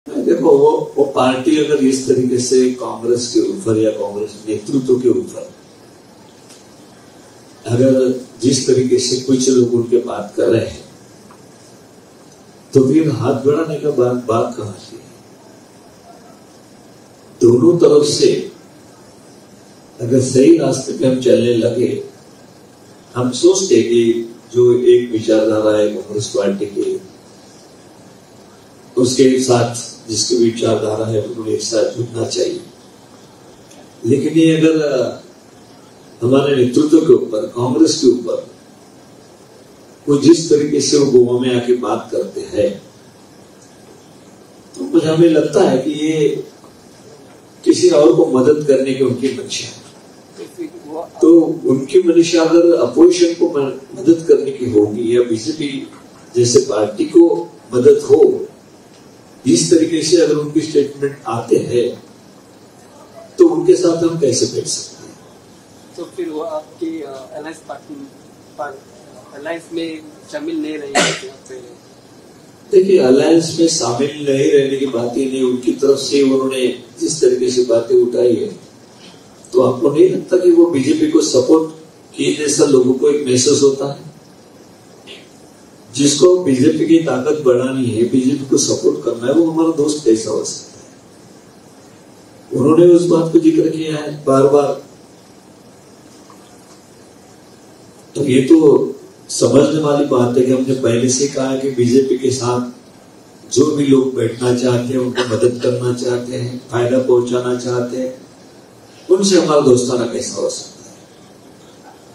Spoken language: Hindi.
देखो वो पार्टी अगर इस तरीके से कांग्रेस के ऊपर या कांग्रेस नेतृत्व के ऊपर अगर जिस तरीके से कुछ लोग उनके बात कर रहे हैं तो फिर हाथ बढ़ाने का बात कहां से? दोनों तरफ से अगर सही रास्ते पे हम चलने लगे, हम सोचते कि जो एक विचारधारा है कांग्रेस पार्टी की, उसके साथ जिसकी विचारधारा है उन्हें एक साथ जुड़ना चाहिए। लेकिन ये अगर हमारे नेतृत्व के ऊपर, कांग्रेस के ऊपर वो जिस तरीके से वो गोवा में आके बात करते हैं तो मुझे हमें लगता है कि ये किसी और को मदद करने की उनकी मंशा है। तो उनकी मंशा अगर अपोजिशन को मदद करने की होगी या बीजेपी जैसे पार्टी को मदद हो, इस तरीके से अगर उनकी स्टेटमेंट आते हैं तो उनके साथ हम कैसे बैठ सकते हैं? तो फिर वो आपकी अलायंस में शामिल नहीं रहेंगे? देखिए, अलायंस में शामिल नहीं रहने की बात ही नहीं, उनकी तरफ से उन्होंने जिस तरीके से बातें उठाई है तो आपको नहीं लगता कि वो बीजेपी को सपोर्ट किए जैसा लोगों को एक महसूस होता है? जिसको बीजेपी की ताकत बढ़ानी है, बीजेपी को सपोर्ट करना है, वो हमारा दोस्त कैसा हो सकता है? उन्होंने उस बात को जिक्र किया है बार बार। तो ये तो समझने वाली बात है कि हमने पहले से कहा कि बीजेपी के साथ जो भी लोग बैठना चाहते हैं, उनको मदद करना चाहते हैं, फायदा पहुंचाना चाहते हैं, उनसे हमारा दोस्ताना कैसा हो सकता है?